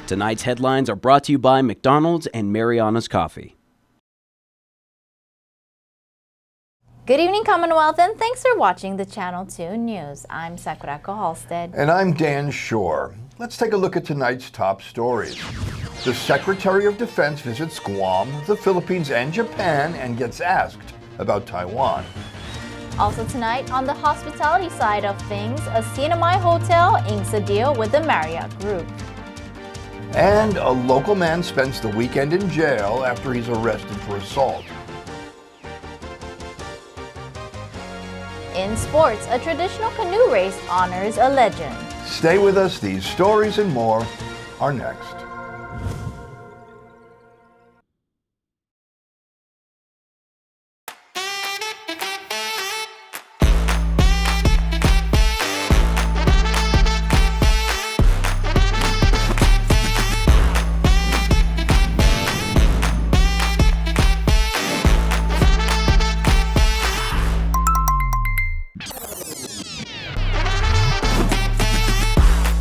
Tonight's headlines are brought to you by McDonald's and Mariana's Coffee. Good evening, Commonwealth, and thanks for watching the Channel 2 News. I'm Sakurako Halstead. And I'm Dan Shore. Let's take a look at tonight's top stories. The Secretary of Defense visits Guam, the Philippines, and Japan and gets asked about Taiwan. Also tonight, on the hospitality side of things, a CNMI hotel inks a deal with the Marriott Group. And a local man spends the weekend in jail after he's arrested for assault. In sports, a traditional canoe race honors a legend. Stay with us. These stories and more are next.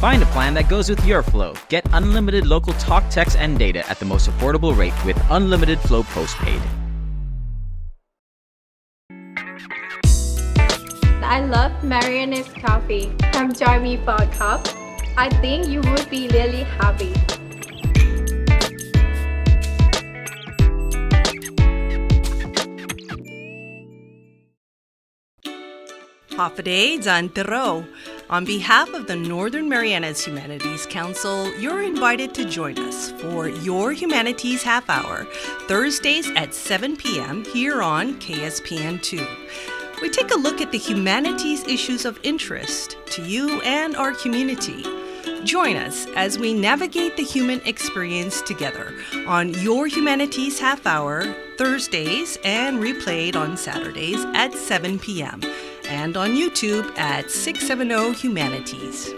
Find a plan that goes with your flow. Get unlimited local talk, text, and data at the most affordable rate with Unlimited Flow Postpaid. I love Mariana's Coffee. Come join me for a cup. I think you would be really happy. Hafaday Zantero. On behalf of the Northern Marianas Humanities Council, you're invited to join us for Your Humanities Half Hour, Thursdays at 7 p.m. here on KSPN2. We take a look at the humanities issues of interest to you and our community. Join us as we navigate the human experience together on Your Humanities Half Hour, Thursdays, and replayed on Saturdays at 7 p.m. and on YouTube at 670 Humanities.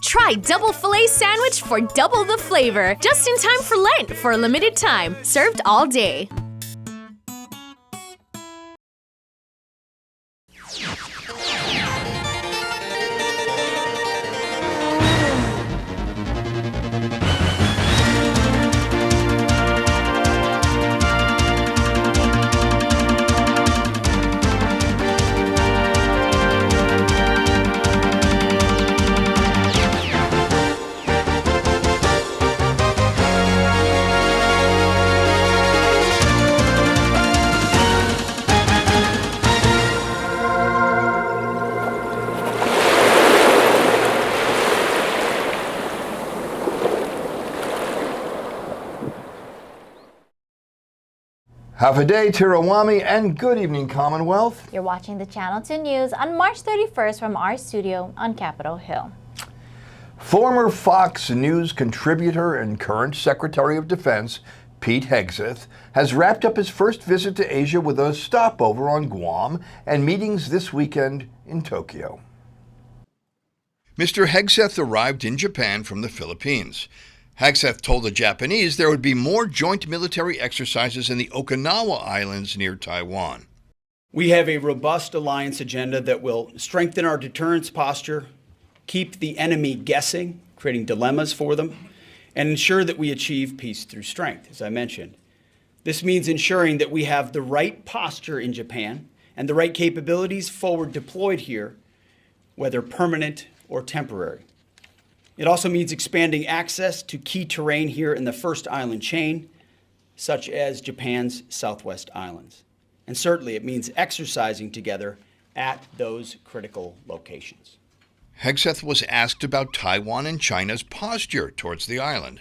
Try double filet sandwich for double the flavor. Just in time for Lent for a limited time. Served all day. Have a day, Tirawami, and good evening, Commonwealth. You're watching the Channel 2 News on March 31st from our studio on Capitol Hill. Former Fox News contributor and current Secretary of Defense, Pete Hegseth, has wrapped up his first visit to Asia with a stopover on Guam and meetings this weekend in Tokyo. Mr. Hegseth arrived in Japan from the Philippines. Hegseth told the Japanese there would be more joint military exercises in the Okinawa Islands near Taiwan. We have a robust alliance agenda that will strengthen our deterrence posture, keep the enemy guessing, creating dilemmas for them, and ensure that we achieve peace through strength, as I mentioned. This means ensuring that we have the right posture in Japan and the right capabilities forward deployed here, whether permanent or temporary. It also means expanding access to key terrain here in the first island chain, such as Japan's Southwest Islands. And certainly it means exercising together at those critical locations. Hegseth was asked about Taiwan and China's posture towards the island.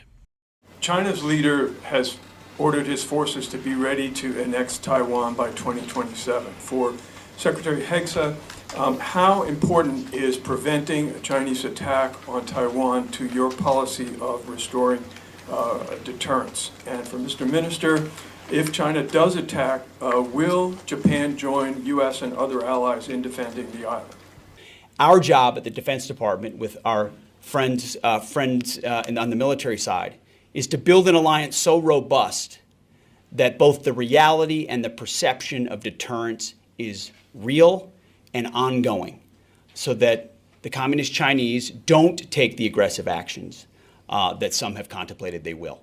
China's leader has ordered his forces to be ready to annex Taiwan by 2027. For Secretary Hegseth, how important is preventing a Chinese attack on Taiwan to your policy of restoring deterrence? And for Mr. Minister, If China does attack, will Japan join U.S. and other allies in defending the island? Our job at the Defense Department with our friends on the military side is to build an alliance so robust that both the reality and the perception of deterrence is real and ongoing, so that the Communist Chinese don't take the aggressive actions that some have contemplated they will.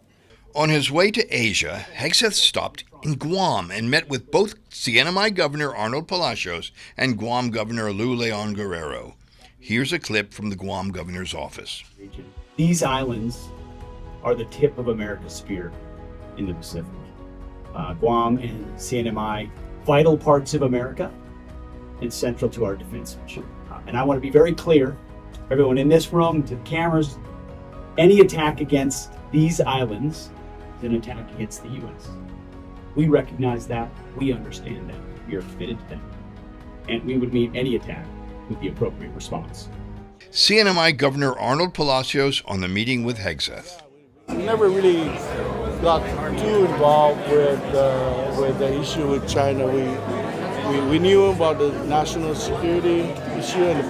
On his way to Asia, Hegseth stopped in Guam and met with both CNMI Governor Arnold Palacios and Guam Governor Lou Leon Guerrero. Here's a clip from the Guam governor's office. These islands are the tip of America's spear in the Pacific. Guam and CNMI, vital parts of America and central to our defense mission. And I want to be very clear, everyone in this room, to the cameras, any attack against these islands is an attack against the U.S. We recognize that, we understand that, we are committed to that, and we would meet any attack with the appropriate response. CNMI Governor Arnold Palacios on the meeting with Hegseth. We never really got too involved with the issue with China. We knew about the national security issue and the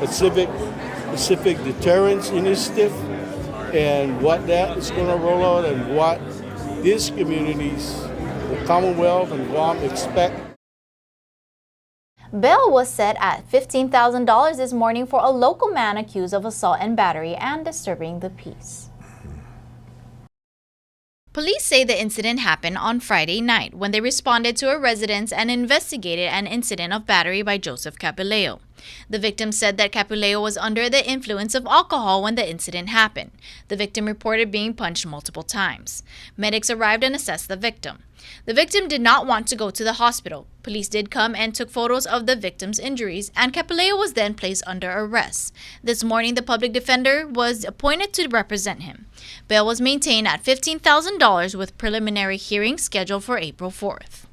Pacific Deterrence Initiative and what that is going to roll out and what these communities, the Commonwealth and Guam, expect. Bail was set at $15,000 this morning for a local man accused of assault and battery and disturbing the peace. Police say the incident happened on Friday night when they responded to a residence and investigated an incident of battery by Joseph Capileo. The victim said that Capileo was under the influence of alcohol when the incident happened. The victim reported being punched multiple times. Medics arrived and assessed the victim. The victim did not want to go to the hospital. Police did come and took photos of the victim's injuries, and Capileo was then placed under arrest. This morning, the public defender was appointed to represent him. Bail was maintained at $15,000 with preliminary hearing scheduled for April 4th.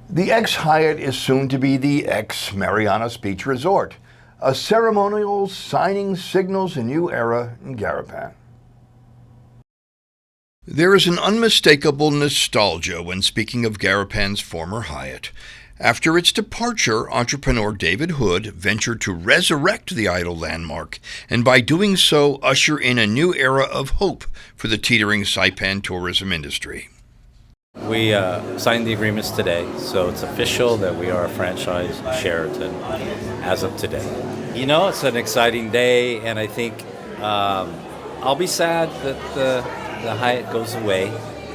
The ex-Hyatt is soon to be the ex-Marianas Beach Resort. A ceremonial signing signals a new era in Garapan. There is an unmistakable nostalgia when speaking of Garapan's former Hyatt. After its departure, entrepreneur David Hood ventured to resurrect the idle landmark, and by doing so, usher in a new era of hope for the teetering Saipan tourism industry. We signed the agreements today, so it's official that we are a franchise Sheraton as of today. You know, it's an exciting day, and I think I'll be sad that the Hyatt goes away.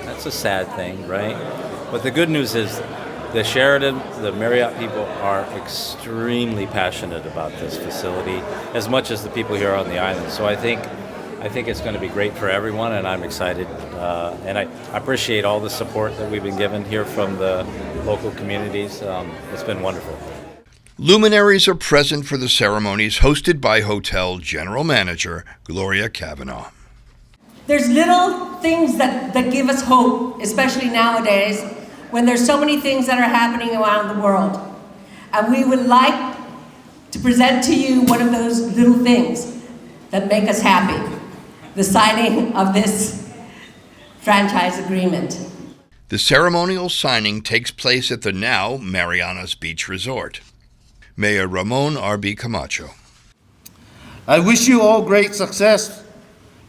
That's a sad thing, right? But the good news is the Sheraton, the Marriott people are extremely passionate about this facility, as much as the people here on the island. So I think it's going to be great for everyone, and I'm excited. And I appreciate all the support that we've been given here from the local communities. It's been wonderful. Luminaries are present for the ceremonies hosted by Hotel General Manager Gloria Kavanaugh. There's little things that give us hope, especially nowadays, when there's so many things that are happening around the world. And we would like to present to you one of those little things that make us happy, the signing of this franchise agreement. The ceremonial signing takes place at the now Marianas Beach Resort. Mayor Ramon R.B. Camacho. I wish you all great success.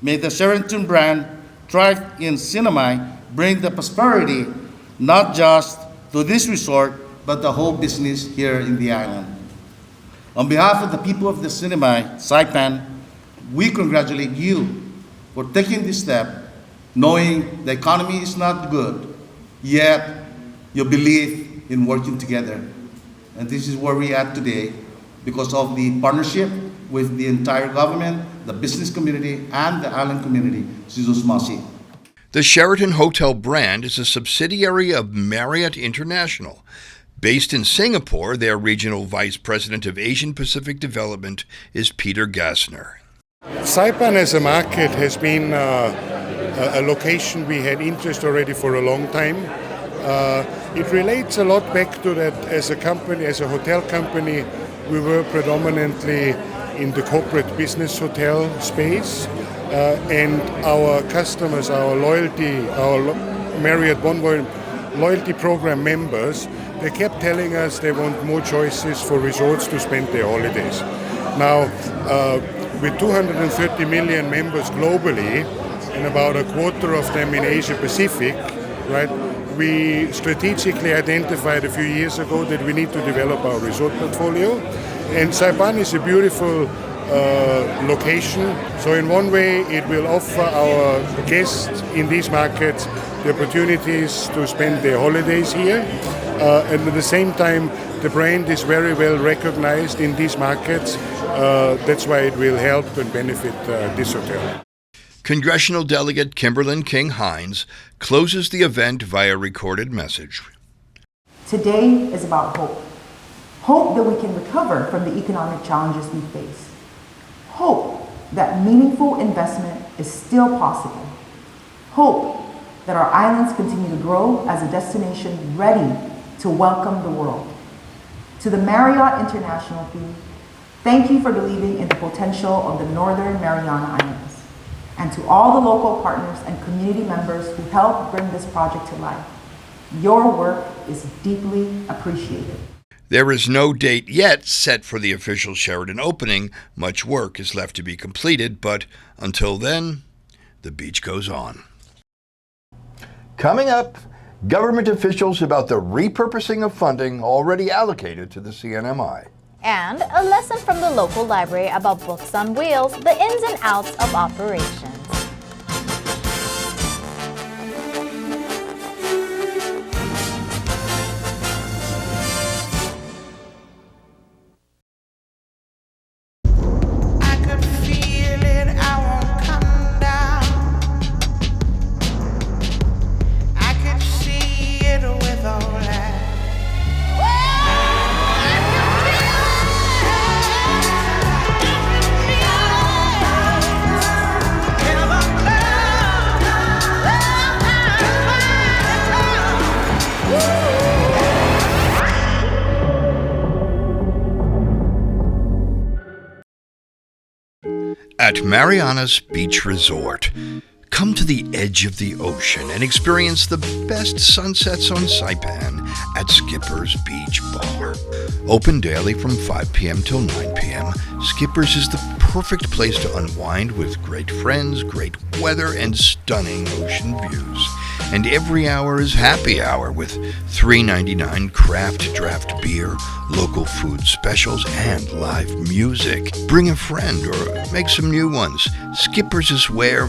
May the Sheraton brand thrive in CNMI, bring the prosperity not just to this resort, but the whole business here in the island. On behalf of the people of the CNMI, Saipan, we congratulate you for taking this step, knowing the economy is not good, yet you believe in working together. And this is where we are at today because of the partnership with the entire government, the business community, and the island community. The Sheraton Hotel brand is a subsidiary of Marriott International. Based in Singapore, their regional vice president of Asian Pacific Development is Peter Gassner. Saipan as a market has been a location we had interest already for a long time. It relates a lot back to that as a company, as a hotel company, we were predominantly in the corporate business hotel space, and our customers, our loyalty, our Marriott Bonvoy loyalty program members, they kept telling us they want more choices for resorts to spend their holidays. Now, with 230 million members globally, and about a quarter of them in Asia Pacific, right? We strategically identified a few years ago that we need to develop our resort portfolio, and Saipan is a beautiful location. So in one way, it will offer our guests in these markets the opportunities to spend their holidays here, and at the same time, the brand is very well recognized in these markets. That's why it will help and benefit this hotel. Congressional Delegate Kimberlyn King-Hinds closes the event via recorded message. Today is about hope. Hope that we can recover from the economic challenges we face. Hope that meaningful investment is still possible. Hope that our islands continue to grow as a destination ready to welcome the world. To the Marriott International team, thank you for believing in the potential of the Northern Mariana Islands. And to all the local partners and community members who helped bring this project to life, your work is deeply appreciated. There is no date yet set for the official Sheraton opening. Much work is left to be completed, but until then, the beach goes on. Coming up, government officials about the repurposing of funding already allocated to the CNMI. And a lesson from the local library about books on wheels, the ins and outs of operations. At Mariana's Beach Resort, come to the edge of the ocean and experience the best sunsets on Saipan at Skipper's Beach Bar. Open daily from 5 p.m. till 9 p.m., Skipper's is the perfect place to unwind with great friends, great weather, and stunning ocean views. And every hour is happy hour with $3.99 craft draft beer, local food specials, and live music. Bring a friend or make some new ones. Skipper's is where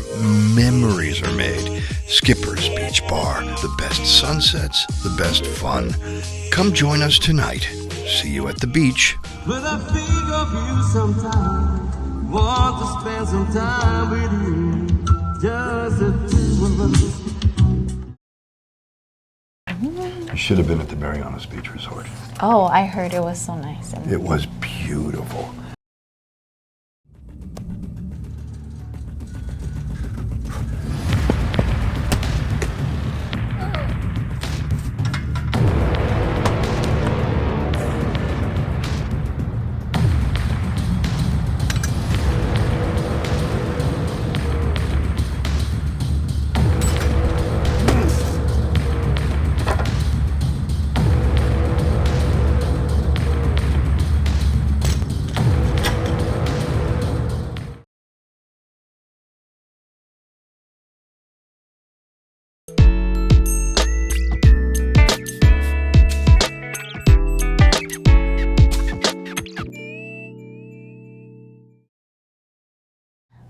memories are made. Skipper's Beach Bar, the best sunsets, the best fun. Come join us tonight. See you at the beach. When I think of you sometime, want to spend some time with you, just the two of us. You should have been at the Mariana's Beach Resort. Oh, I heard it was so nice. It was beautiful.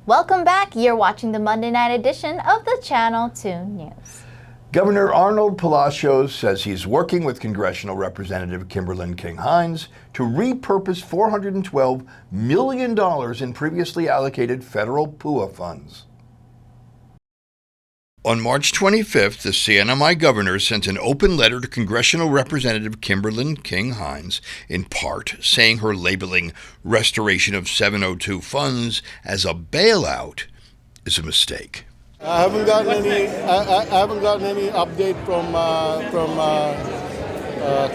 Welcome back. You're watching the Monday night edition of the Channel 2 News. Governor Arnold Palacios says he's working with Congressional Representative Kimberlyn King-Hinds to repurpose $412 million in previously allocated federal PUA funds. On March 25th, the CNMI governor sent an open letter to Congressional Representative Kimberlyn King-Hinds, in part saying her labeling restoration of 702 funds as a bailout is a mistake. I haven't gotten any update from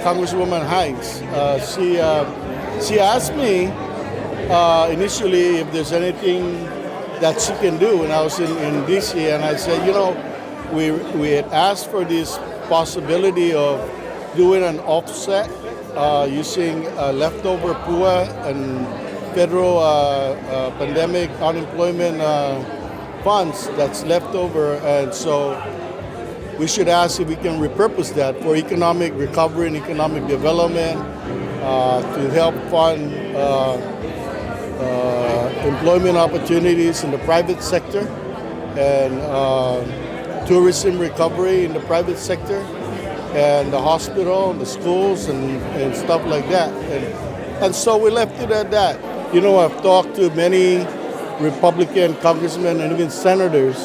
Congresswoman Hinds. She asked me initially if there's anything that she can do when I was in D.C. and I said, we had asked for this possibility of doing an offset using leftover PUA and federal pandemic unemployment funds that's left over, and so we should ask if we can repurpose that for economic recovery and economic development to help fund employment opportunities in the private sector and tourism recovery in the private sector and the hospital, the schools, and stuff like that. And so we left it at that. You know, I've talked to many Republican congressmen and even senators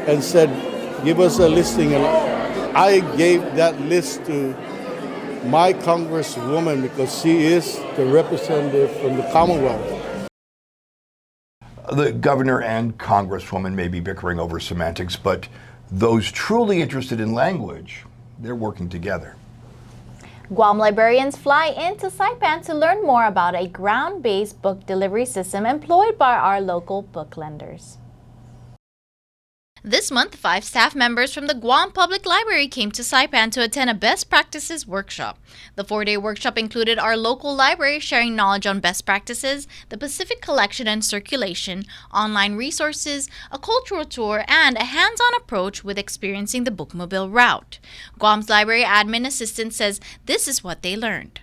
and said, give us a listing. And I gave that list to my Congresswoman because she is the representative from the Commonwealth. The governor and Congresswoman may be bickering over semantics, but those truly interested in language, they're working together. Guam librarians fly into Saipan to learn more about a ground-based book delivery system employed by our local book lenders. This month, 5 staff members from the Guam Public Library came to Saipan to attend a best practices workshop. The 4-day workshop included our local library sharing knowledge on best practices, the Pacific collection and circulation, online resources, a cultural tour, and a hands-on approach with experiencing the bookmobile route. Guam's library admin assistant says this is what they learned.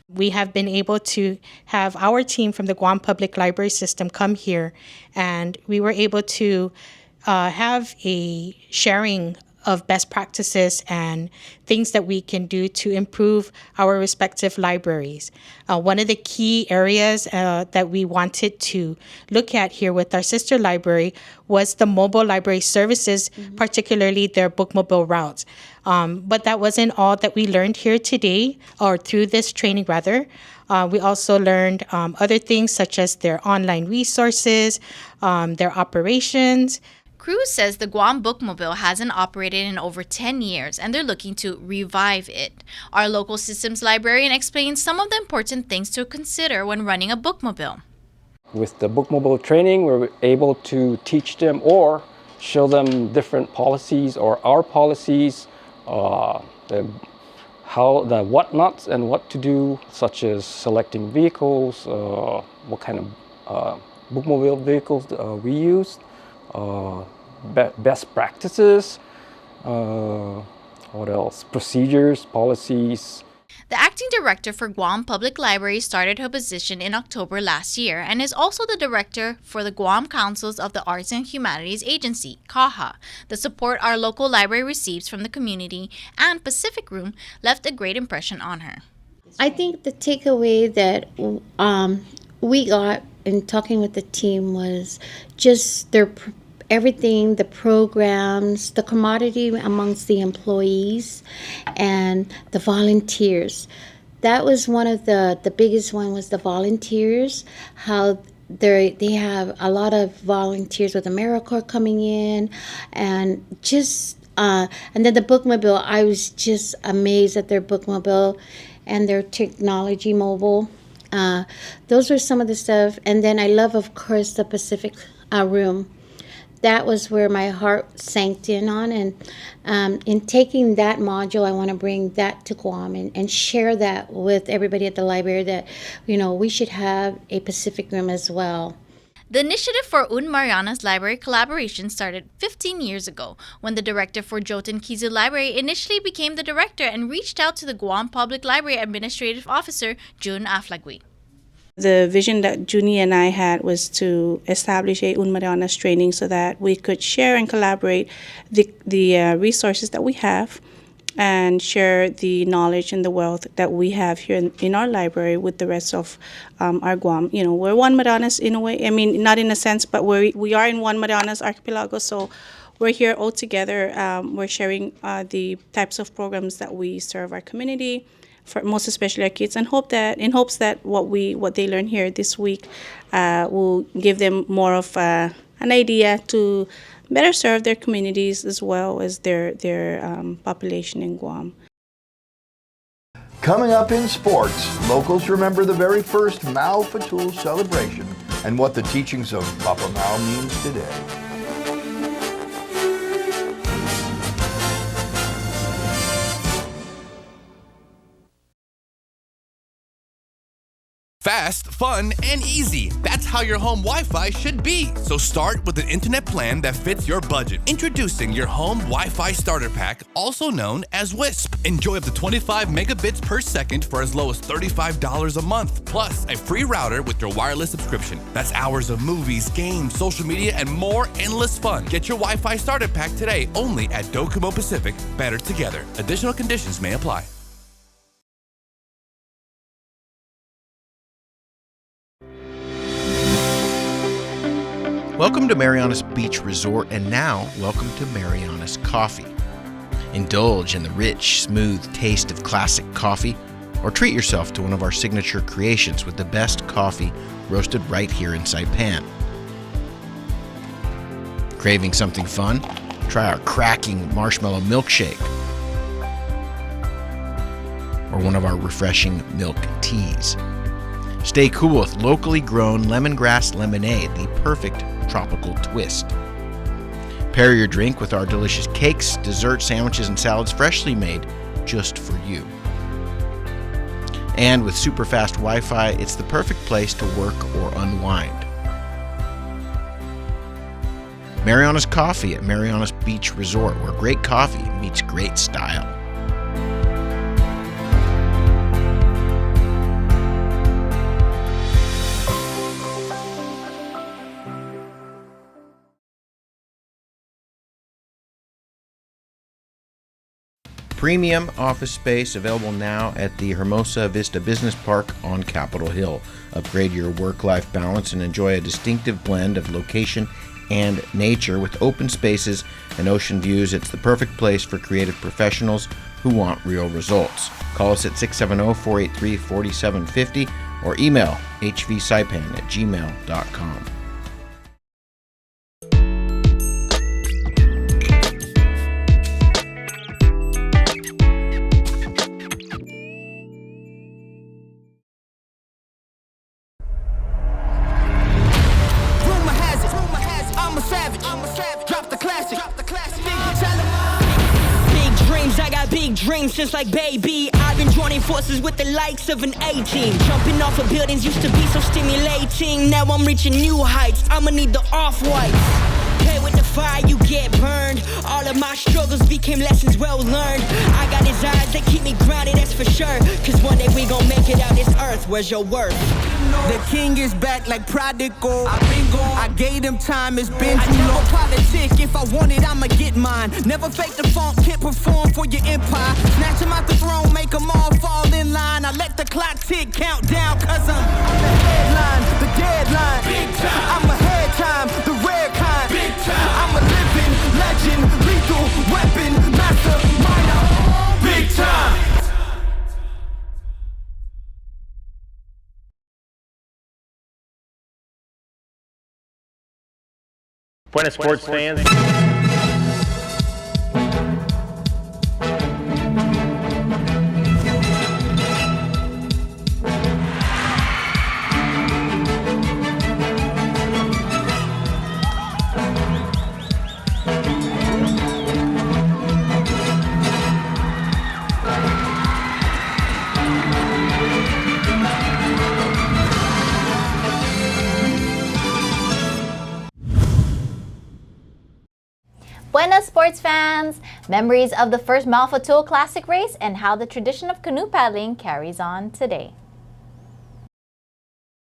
We have been able to have our team from the Guam Public Library system come here, and we were able to have a sharing of best practices and things that we can do to improve our respective libraries. One of the key areas that we wanted to look at here with our sister library was the mobile library services, particularly their bookmobile routes. But that wasn't all that we learned here today, or through this training rather. We also learned other things such as their online resources, their operations. Cruz says the Guam Bookmobile hasn't operated in over 10 years and they're looking to revive it. Our local systems librarian explains some of the important things to consider when running a bookmobile. With the bookmobile training, we're able to teach them or show them different policies or our policies, the whatnots and what to do, such as selecting vehicles, what kind of bookmobile vehicles we use. Best practices, what else? Procedures, policies. The acting director for Guam Public Library started her position in October last year and is also the director for the Guam Councils of the Arts and Humanities Agency, CAHA. The support our local library receives from the community and Pacific Room left a great impression on her. I think the takeaway that we got in talking with the team was just their everything, the programs, the commodity amongst the employees, and the volunteers. That was one of the biggest one was the volunteers, how they have a lot of volunteers with AmeriCorps coming in, and just and then the bookmobile. I was just amazed at their bookmobile and their technology mobile. Those were some of the stuff. And then I love, of course, the Pacific Room. That was where my heart sank in on. And in taking that module, I want to bring that to Guam and share that with everybody at the library that, you know, we should have a Pacific Room as well. The initiative for Un Mariana's library collaboration started 15 years ago when the director for Jotan Kizu Library initially became the director and reached out to the Guam Public Library Administrative Officer, June Aflagui. The vision that Junie and I had was to establish a Un Mariana's training so that we could share and collaborate the resources that we have and share the knowledge and the wealth that we have here in our library with the rest of our Guam. You know, we're one Marianas in a way. I mean, not in a sense, but we are in one Marianas archipelago, so we're here all together. We're sharing the types of programs that we serve our community, for most especially our kids, and in hopes that what they learn here this week will give them more of an idea to better serve their communities as well as their population in Guam. Coming up in sports, locals remember the very first Mau Fatu'ul celebration and what the teachings of Papa Mau means today. fast, fun, and easy. That's how your home Wi-Fi should be. So start with an internet plan that fits your budget. Introducing your home Wi-Fi starter pack, also known as WISP. Enjoy up to 25 megabits per second for as low as $35 a month, plus a free router with your wireless subscription. That's hours of movies, games, social media, and more endless fun. Get your Wi-Fi starter pack today only at Docomo Pacific. Better together. Additional conditions may apply. Welcome to Marianas Beach Resort, and now welcome to Marianas Coffee. Indulge in the rich, smooth taste of classic coffee, or treat yourself to one of our signature creations with the best coffee roasted right here in Saipan. Craving something fun? Try our cracking marshmallow milkshake, or one of our refreshing milk teas. Stay cool with locally grown lemongrass lemonade, the perfect tropical twist. Pair your drink with our delicious cakes, desserts, sandwiches, and salads freshly made just for you. And with super fast Wi-Fi, it's the perfect place to work or unwind. Marianas Coffee at Marianas Beach Resort, where great coffee meets great style. Premium office space available now at the Hermosa Vista Business Park on Capitol Hill. Upgrade your work-life balance and enjoy a distinctive blend of location and nature with open spaces and ocean views. It's the perfect place for creative professionals who want real results. Call us at 670-483-4750 or email hvsaipan@gmail.com. Dreams since like baby, I've been joining forces with the likes of an A-team. Jumping off of buildings used to be so stimulating. Now I'm reaching new heights, I'ma need the off-whites. Play with the fire, you get burned. All of my struggles became lessons well learned. I got desires that keep me grounded, that's for sure. Cause one day we gon' make it out this earth, where's your worth? The king is back like prodigal. I've been gone, I gave him time, it's been too long. Politic, if I want it, I'ma get mine. Never fake the funk, can't perform for your empire. Snatch him out the throne, make them all fall in line. I let the clock tick, count down, cause I'm the headline, the deadline. Big time. I'm ahead time, the rare kind. Big time. I'm a living legend, lethal weapon, mastermind. Big time. Buenas sports fans. Buenas sports fans! Memories of the first Mau Fatu'ul Classic race and how the tradition of canoe paddling carries on today.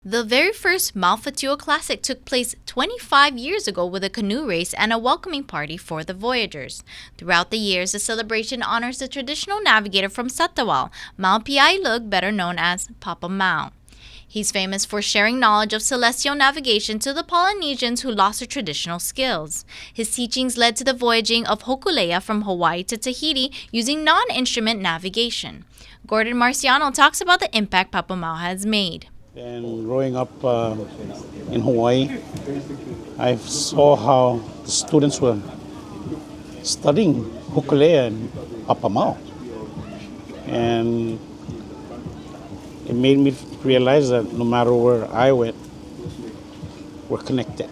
The very first Mau Fatu'ul Classic took place 25 years ago with a canoe race and a welcoming party for the voyagers. Throughout the years, the celebration honors the traditional navigator from Satawal, Mau Fatu'ul, better known as Papa Mau. He's famous for sharing knowledge of celestial navigation to the Polynesians who lost their traditional skills. His teachings led to the voyaging of Hokulea from Hawaii to Tahiti using non-instrument navigation. Gordon Marciano talks about the impact Papa Mau has made. And growing up in Hawaii, I saw how the students were studying Hokulea and Papa Mau. And it made me realize that no matter where I went, we're connected.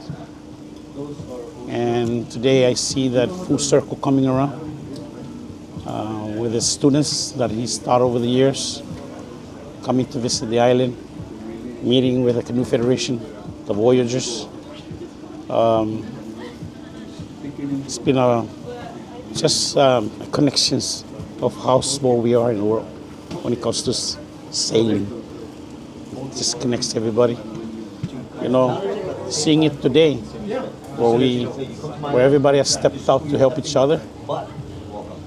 And today I see that full circle coming around with the students that he's taught over the years, coming to visit the island, meeting with the Canoe Federation, the Voyagers. It's been just connections of how small we are in the world when it comes to sailing. It just connects everybody. You know, seeing it today, where everybody has stepped out to help each other,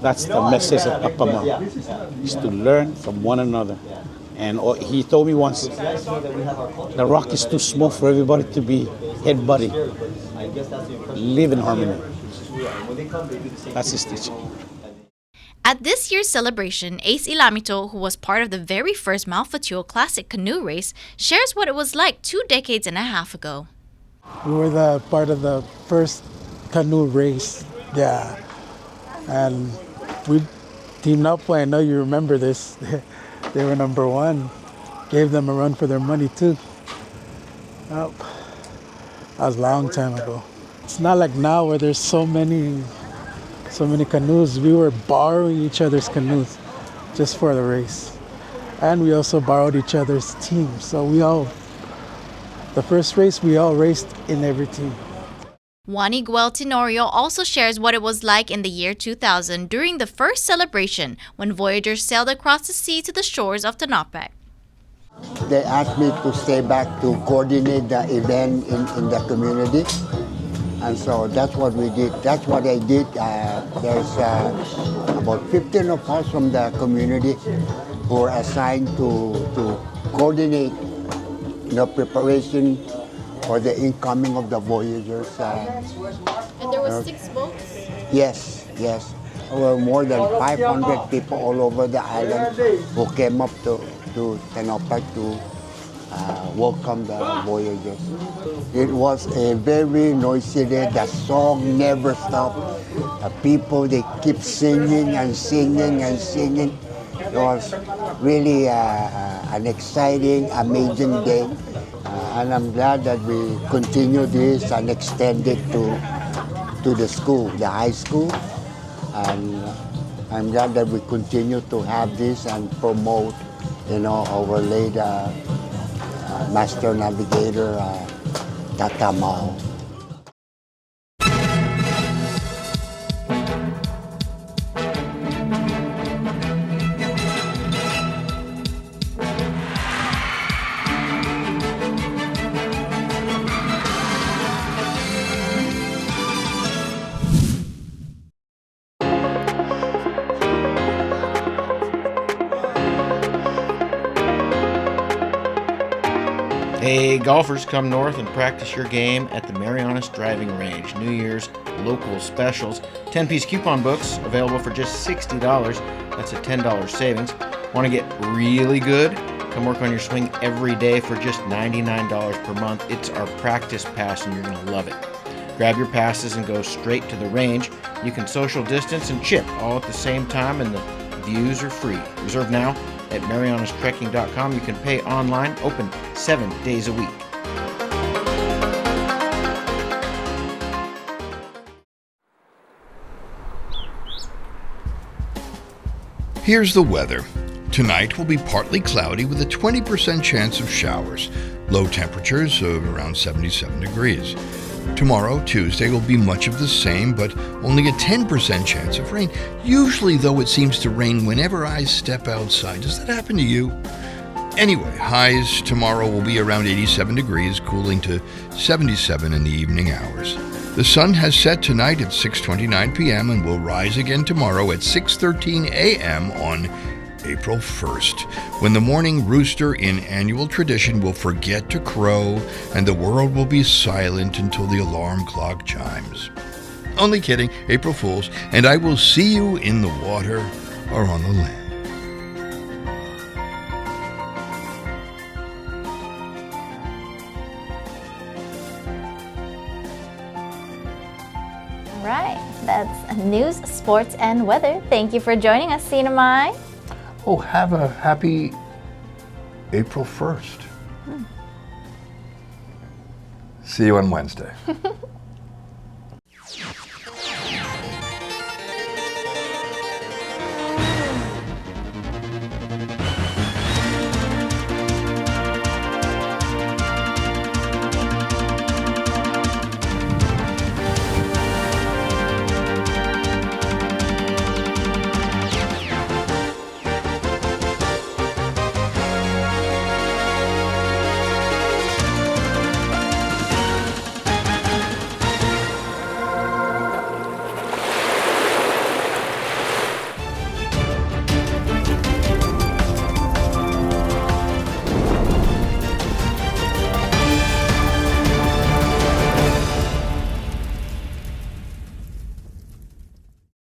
that's the message of Papa Mau, is to learn from one another. And he told me once, the rock is too small for everybody to be head buddy. Live in harmony. That's his teaching. At this year's celebration, Ace Ilamito, who was part of the very first Mau Fatu'ul Classic canoe race, shares what it was like 2 decades and a half ago. We were the part of the first canoe race, yeah. And we teamed up, I know you remember this. They were number 1. Gave them a run for their money too. Oh, that was a long time ago. It's not like now where there's so many canoes. We were borrowing each other's canoes just for the race. And we also borrowed each other's teams. So the first race, we all raced in every team. Juan Iguel Tenorio also shares what it was like in the year 2000 during the first celebration when Voyagers sailed across the sea to the shores of Tanopac. They asked me to stay back to coordinate the event in the community. And so that's what we did. That's what I did. There's about 15 of us from the community who were assigned to coordinate preparation for the incoming of the Voyagers. And there were 6 boats? Yes. There were more than 500 people all over the island who came up to Tanopac to welcome the Voyagers. It was a very noisy day. The song never stopped. The people, they keep singing and singing and singing. It was really an exciting, amazing day. And I'm glad that we continue this and extend it to the school, the high school. And I'm glad that we continue to have this and promote, our late Master Navigator, Tata Mau. Hey, golfers, come north and practice your game at the Marianas Driving Range. New Year's local specials. 10-piece coupon books available for just $60. That's a $10 savings. Want to get really good? Come work on your swing every day for just $99 per month. It's our practice pass and you're going to love it. Grab your passes and go straight to the range. You can social distance and chip all at the same time, and the views are free. Reserve now at marianastrekking.com. You can pay online, open 7 days a week. Here's the weather. Tonight will be partly cloudy with a 20% chance of showers. Low temperatures of around 77 degrees. Tomorrow, Tuesday, will be much of the same, but only a 10% chance of rain. Usually, though, it seems to rain whenever I step outside. Does that happen to you? Anyway, highs tomorrow will be around 87 degrees, cooling to 77 in the evening hours. The sun has set tonight at 6:29 p.m. and will rise again tomorrow at 6:13 a.m. on April 1st, when the morning rooster in annual tradition will forget to crow and the world will be silent until the alarm clock chimes. Only kidding, April Fools, and I will see you in the water or on the land. All right, that's news, sports, and weather. Thank you for joining us, CNMI. Oh, have a happy April 1st. See you on Wednesday.